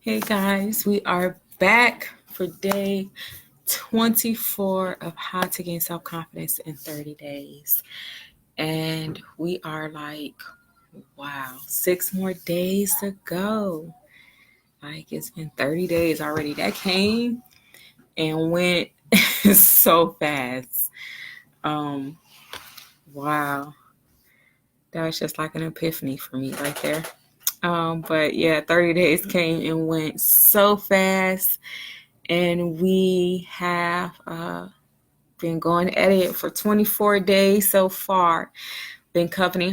Hey guys, we are back for day 24 of How to Gain Self-Confidence in 30 Days. And we are like, wow, 6 more days to go. Like it's been 30 days already. That came and went so fast. Um, wow. That was just like an epiphany for me right there. But yeah, 30 days came and went so fast. And we have been going at it for 24 days so far. Been covering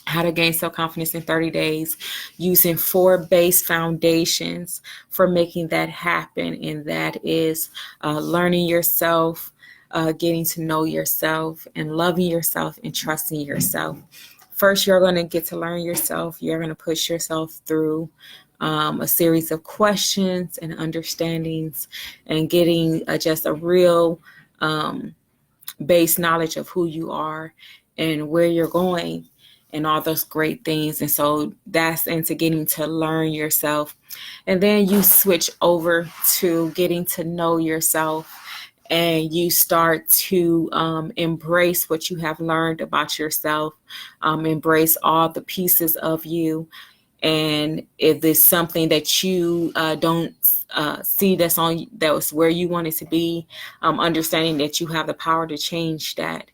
how to gain self-confidence in 30 days using 4 base foundations for making that happen. And that is learning yourself, getting to know yourself, and loving yourself and trusting yourself. First, you're going to get to learn yourself. You're going to push yourself through a series of questions and understandings and getting just a real base knowledge of who you are and where you're going and all those great things. And so that's into getting to learn yourself. And then you switch over to getting to know yourself, and you start to embrace what you have learned about yourself, embrace all the pieces of you. And if there's something that you don't see that was where you want it to be, understanding that you have the power to change that.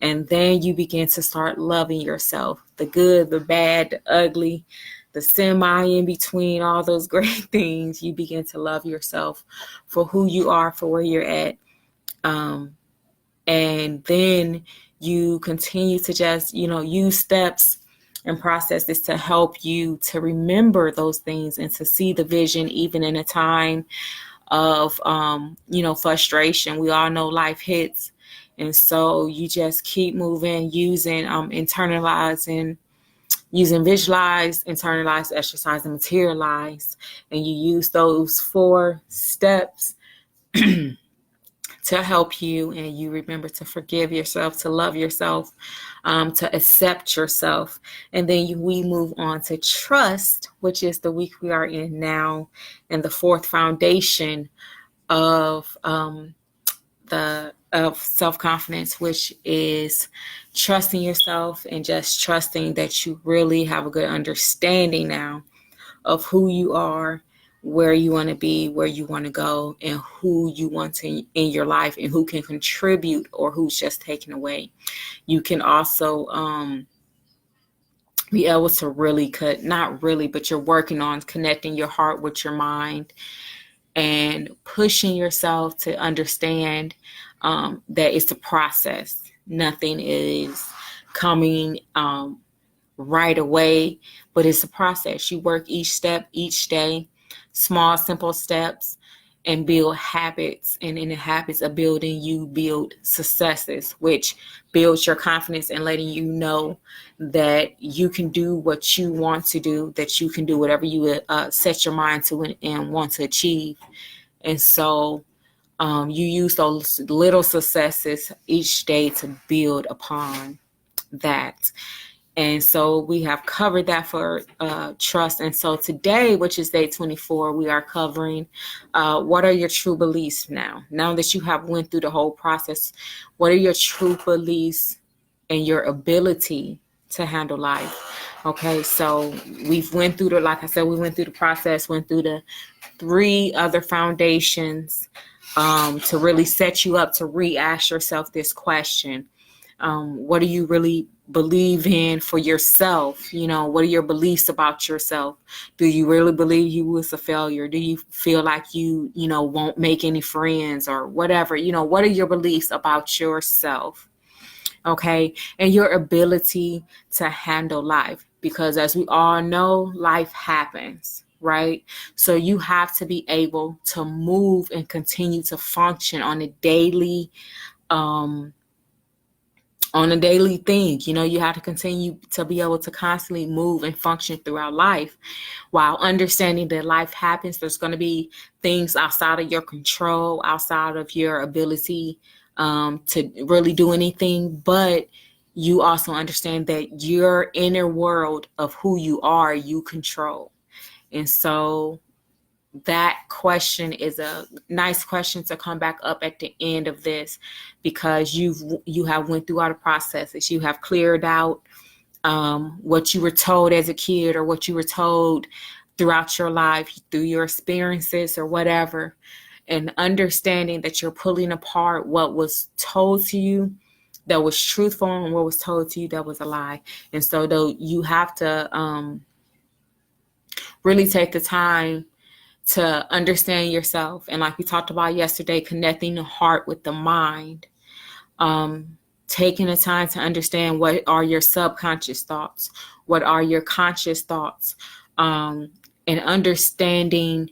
And then you begin to start loving yourself, the good, the bad, the ugly, the semi in between, all those great things. You begin to love yourself for who you are, for where you're at. And then you continue to just, use steps and processes to help you to remember those things and to see the vision, even in a time of, frustration. We all know life hits. And so you just keep moving, using visualize, internalize, exercise, and materialize. And you use those 4 steps to help you, and you remember to forgive yourself, to love yourself, to accept yourself. And then we move on to trust, which is the week we are in now, and the 4th foundation of self-confidence, which is trusting yourself and just trusting that you really have a good understanding now of who you are, where you want to be, where you want to go, and who you want to in your life, and who can contribute or who's just taken away. You can also be able to really not really, but you're working on connecting your heart with your mind and pushing yourself to understand that it's a process. Nothing is coming right away, but it's a process. You work each step, each day, small, simple steps, and build habits. And in the habits of building, you build successes, which builds your confidence and letting you know that you can do what you want to do, that you can do whatever you set your mind to and want to achieve. And so you use those little successes each day to build upon that. And so we have covered that for trust. And so today, which is day 24, we are covering what are your true beliefs now. Now that you have went through the whole process, what are your true beliefs and your ability to handle life? Okay, so we've went through like I said, we went through the process, went through the 3 other foundations to really set you up to re-ask yourself this question. What do you really believe in for yourself? What are your beliefs about yourself? Do you really believe you was a failure? Do you feel like you won't make any friends or whatever? What are your beliefs about yourself? Okay. And your ability to handle life, because as we all know, life happens, right? So you have to be able to move and continue to function on a daily thing. You have to continue to be able to constantly move and function throughout life, while understanding that life happens. There's going to be things outside of your control, outside of your ability to really do anything. But you also understand that your inner world of who you are, you control. And so that question is a nice question to come back up at the end of this, because you have went through all the processes. You have cleared out what you were told as a kid, or what you were told throughout your life, through your experiences or whatever, and understanding that you're pulling apart what was told to you that was truthful and what was told to you that was a lie. And so though you have to really take the time to understand yourself. And like we talked about yesterday, connecting the heart with the mind, taking the time to understand what are your subconscious thoughts, what are your conscious thoughts, and understanding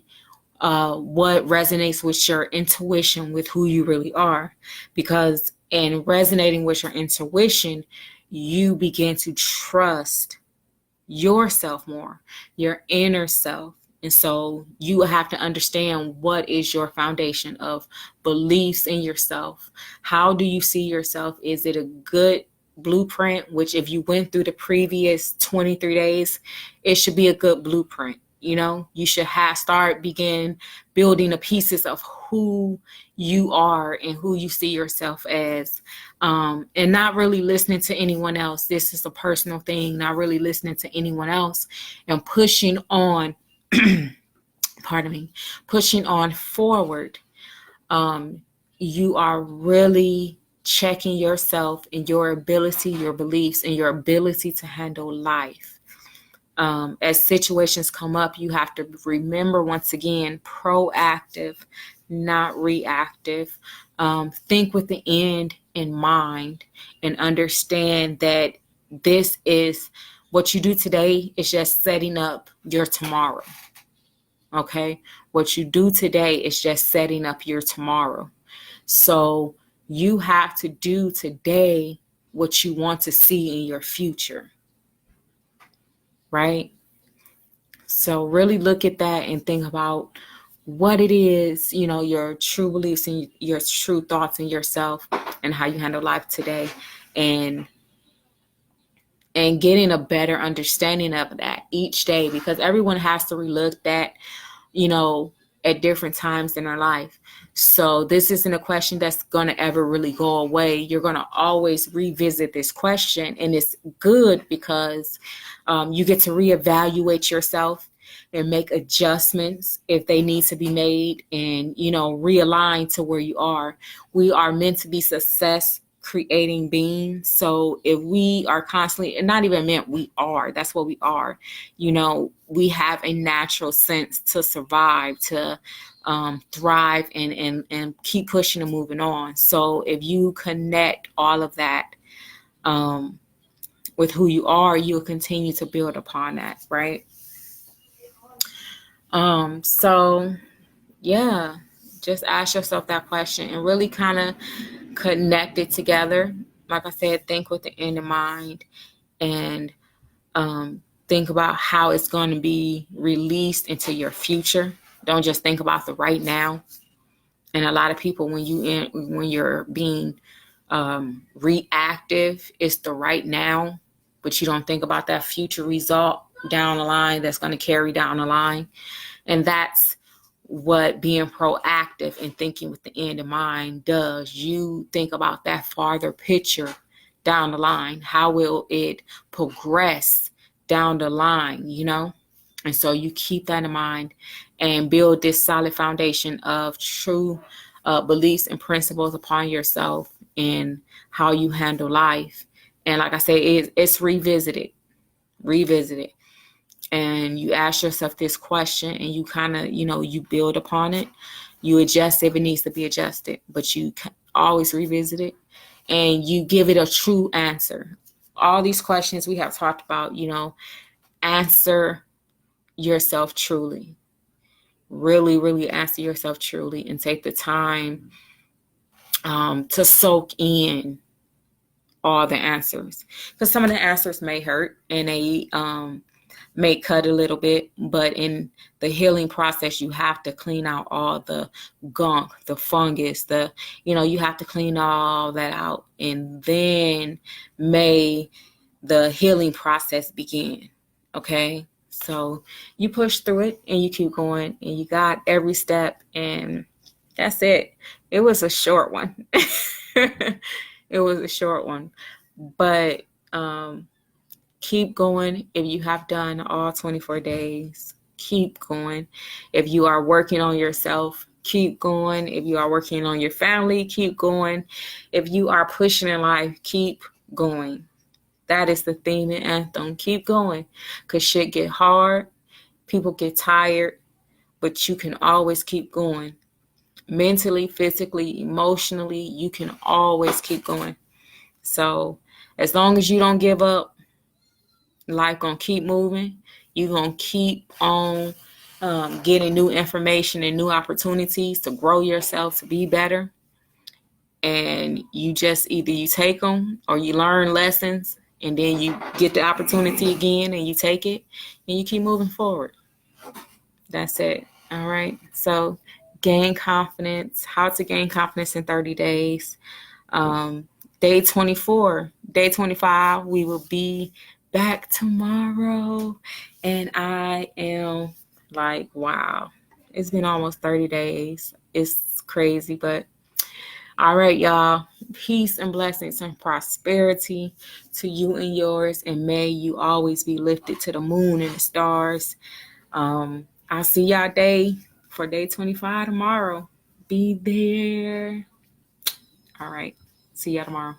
what resonates with your intuition, with who you really are. Because in resonating with your intuition, you begin to trust yourself more, your inner self. And so you have to understand what is your foundation of beliefs in yourself. How do you see yourself? Is it a good blueprint? Which, if you went through the previous 23 days, it should be a good blueprint. You know, you should begin building the pieces of who you are and who you see yourself as, and not really listening to anyone else. This is a personal thing, not really listening to anyone else, and pushing on, pushing on forward. You are really checking yourself and your ability, your beliefs, and your ability to handle life. As situations come up, you have to remember, once again, proactive, not reactive. Think with the end in mind, and understand that this is what you do today is just setting up your tomorrow. Okay? What you do today is just setting up your tomorrow. So you have to do today what you want to see in your future. Right? So really look at that and think about what it is, you know, your true beliefs and your true thoughts in yourself, and how you handle life today, and getting a better understanding of that each day, because everyone has to relook that, you know, at different times in their life. So this isn't a question that's going to ever really go away. You're going to always revisit this question, and it's good because you get to reevaluate yourself and make adjustments if they need to be made, and, you know, realign to where you are. We are meant to be success creating beings. So if we are constantly, and not even meant, we are, that's what we are. You know, we have a natural sense to survive, to thrive, and keep pushing and moving on. So if you connect all of that with who you are, you'll continue to build upon that, right? So yeah, just ask yourself that question and really kind of connect it together. Like I said, think with the end in mind, and think about how it's going to be released into your future. Don't just think about the right now. And a lot of people, when you're being reactive, it's the right now, but you don't think about that future result down the line that's going to carry down the line. And that's what being proactive and thinking with the end in mind does. You think about that farther picture down the line. How will it progress down the line, you know? And so you keep that in mind and build this solid foundation of true beliefs and principles upon yourself and how you handle life. And like I say, it's revisited. And you ask yourself this question, and you kind of, you know, you build upon it. You adjust if it needs to be adjusted, but you always revisit it, and you give it a true answer. All these questions we have talked about, you know, answer yourself truly. Really, really answer yourself truly, and take the time to soak in all the answers, because some of the answers may hurt and they may cut a little bit, but in the healing process, you have to clean out all the gunk, the fungus, you have to clean all that out, and then may the healing process begin. Okay. So you push through it and you keep going and you got every step, and that's it. It was a short one. It was a short one, but keep going. If you have done all 24 days, keep going. If you are working on yourself, keep going. If you are working on your family, keep going. If you are pushing in life, keep going. That is the theme and anthem. Keep going, because shit get hard. People get tired, but you can always keep going. Mentally, physically, emotionally, you can always keep going. So as long as you don't give up, life gonna keep moving. You gonna keep on getting new information and new opportunities to grow yourself, to be better. And you just either you take them or you learn lessons, and then you get the opportunity again and you take it and you keep moving forward. That's it. All right. So gain confidence, how to gain confidence in 30 days. Day 24, day 25, we will be back tomorrow. And I am like, wow, it's been almost 30 days. It's crazy, but all right, y'all. Peace and blessings and prosperity to you and yours. And may you always be lifted to the moon and the stars. I'll see y'all for day 25 tomorrow. Be there. All right. See y'all tomorrow.